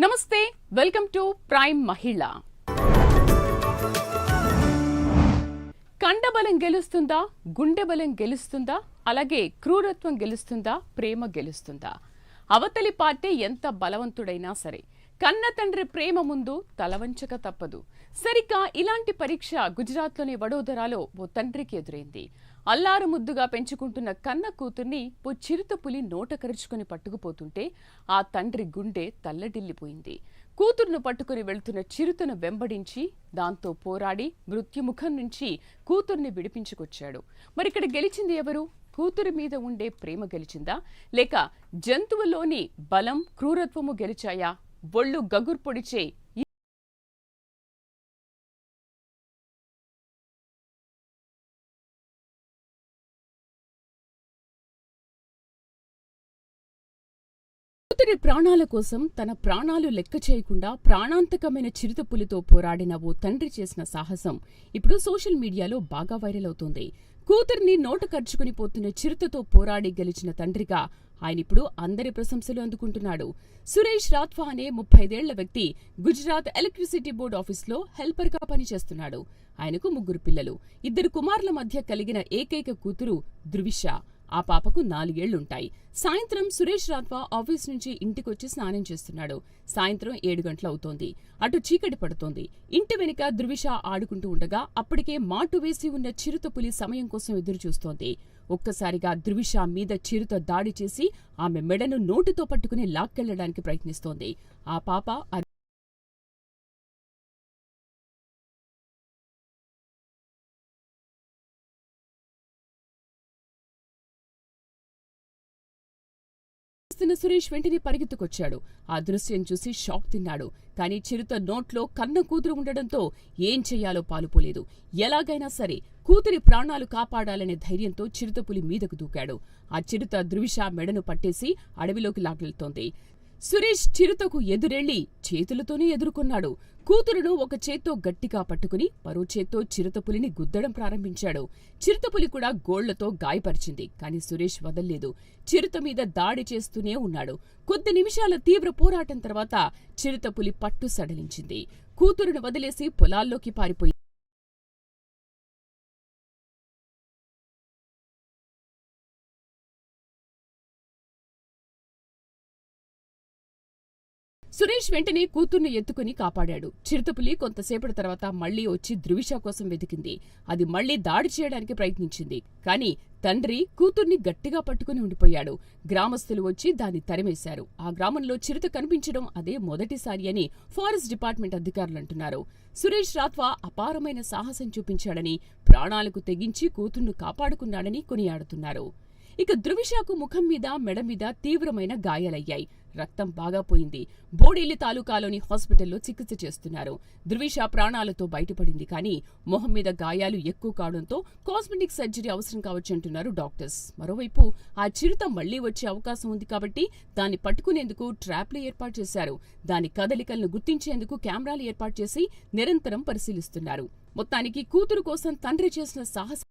నమస్తే, welcome to prime మహిళ. కండబలం గెలుస్తుందా, గుండె బలం గెలుస్తుందా, అలాగే క్రూరత్వం గెలుస్తుందా, ప్రేమ గెలుస్తుందా? అవతలి పార్టీ ఎంత బలవంతుడైనా సరే కన్న తండ్రి ప్రేమ ముందు తలవంచక తప్పదు. సరిగ్గా ఇలాంటి పరీక్ష గుజరాత్లోని వడోదరాలో ఓ తండ్రికి ఎదురైంది. అల్లారు ముద్దుగా పెంచుకుంటున్న కన్న కూతుర్ని ఓ చిరుతపులి నోట కరుచుకుని పట్టుకుపోతుంటే ఆ తండ్రి గుండె తల్లడిల్లిపోయింది. కూతురును పట్టుకుని వెళ్తున్న చిరుతను వెంబడించి దాంతో పోరాడి మృత్యుముఖం నుంచి కూతుర్ని విడిపించుకొచ్చాడు. మరిక్కడ గెలిచింది ఎవరు? కూతురి మీద ఉండే ప్రేమ గెలిచిందా, లేక జంతువులోని బలం క్రూరత్వము గెలిచాయా? ఒళ్ళు గగురు పొడిచే కూతురి ప్రాణాల కోసం తన ప్రాణాలు లెక్క చేయకుండా ప్రాణాంతకమైన చిరుతపులితో పోరాడిన ఓ తండ్రి చేసిన సాహసం ఇప్పుడు సోషల్ మీడియాలో బాగా వైరల్ అవుతోంది. కూతురిని నోట కరుచుకుని పోతున్న చిరుతతో పోరాడి గెలిచిన తండ్రిగా ఆయనిప్పుడు అందరి ప్రశంసలు అందుకుంటున్నాడు. సురేష్ రాథ్వా అనే 35 వ్యక్తి గుజరాత్ ఎలక్ట్రిసిటీ బోర్డు ఆఫీస్లో హెల్పర్గా పనిచేస్తున్నాడు. ఆయనకు 3 పిల్లలు. 2 కుమారుల మధ్య కలిగిన ఏకైక కూతురు ధృవిష. ఆ పాపకు 4 ఏళ్లుంటాయి. సాయంత్రం సురేష్ రాథ్వా ఆఫీస్ నుంచి ఇంటికొచ్చి స్నానం చేస్తున్నాడు. సాయంత్రం 7 గంటలవుతోంది. అటు చీకటి పడుతోంది. ఇంటి వెనుక ధృవిష ఆడుకుంటూ ఉండగా అప్పటికే మాటు వేసి ఉన్న చిరుతపులి సమయం కోసం ఎదురుచూస్తోంది. ఒక్కసారిగా ధృవిష మీద చిరుత దాడి చేసి ఆమె మెడను నోటితో పట్టుకుని లాక్కెళ్లడానికి ప్రయత్నిస్తోంది. ఆ పాప సురేష్ వెంటనే పరిగెత్తుకొచ్చాడు. ఆ దృశ్యం చూసి షాక్ తిన్నాడు. కానీ చిరుత నోట్లో కన్న కూతురు ఉండడంతో ఏం చెయ్యాలో పాలుపోలేదు. ఎలాగైనా సరే కూతురి ప్రాణాలు కాపాడాలనే ధైర్యంతో చిరుతపులి మీదకు దూకాడు. ఆ చిరుత ధృవిష మెడను పట్టేసి అడవిలోకి లాగెళ్తోంది. సురేష్ చిరుతకు ఎదురెళ్లి చేతులతోనే ఎదుర్కొన్నాడు. కూతురును ఒక చేత్తో గట్టిగా పట్టుకుని మరో చేత్తో చిరుతపులిని గుద్దడం ప్రారంభించాడు. చిరుతపులి కూడా గోళ్లతో గాయపరిచింది. కాని సురేష్ వదల్లేదు. చిరుత మీద దాడి చేస్తూనే ఉన్నాడు. కొద్ది నిమిషాల తీవ్ర పోరాటం తర్వాత చిరుతపులి పట్టు సడలించింది. కూతురును వదిలేసి పొలాల్లోకి పారిపోయింది. సురేష్ వెంటనే కూతుర్ని ఎత్తుకుని కాపాడాడు. చిరుతపులి కొంతసేపటి తర్వాత మళ్లీ వచ్చి ధృవిష కోసం వెతికింది. అది మళ్లీ దాడి చేయడానికి ప్రయత్నించింది. కాని తండ్రి కూతుర్ని గట్టిగా పట్టుకుని ఉండిపోయాడు. గ్రామస్తులు వచ్చి దాన్ని తరిమేశారు. ఆ గ్రామంలో చిరుత కనిపించడం అదే మొదటిసారి అని ఫారెస్ట్ డిపార్ట్మెంట్ అధికారులంటున్నారు. సురేష్ రాథ్వా అపారమైన సాహసం చూపించాడని, ప్రాణాలకు తెగించి కూతుర్ను కాపాడుకున్నాడని కొనియాడుతున్నారు. ఇక ధృవిషకు ముఖం మీద, మెడ మీద తీవ్రమైన గాయాలయ్యాయి. రక్తం బాగా పోయింది. బోడేలి తాలూకాలోని హాస్పిటల్లో చికిత్స చేస్తున్నారు. ధృవిష ప్రాణాలతో బయటపడింది. కానీ మొహం మీద గాయాలు ఎక్కువ కావడంతో కాస్మెటిక్ సర్జరీ అవసరం కావచ్చంటున్నారు డాక్టర్స్. మరోవైపు ఆ చిరుత మళ్లీ వచ్చే అవకాశం ఉంది కాబట్టి దాన్ని పట్టుకునేందుకు ట్రాప్లు ఏర్పాటు చేశారు. దాని కదలికలను గుర్తించేందుకు కెమెరాలు ఏర్పాటు చేసి నిరంతరం పరిశీలిస్తున్నారు. మొత్తానికి కూతురు కోసం తండ్రి చేసిన సాహసం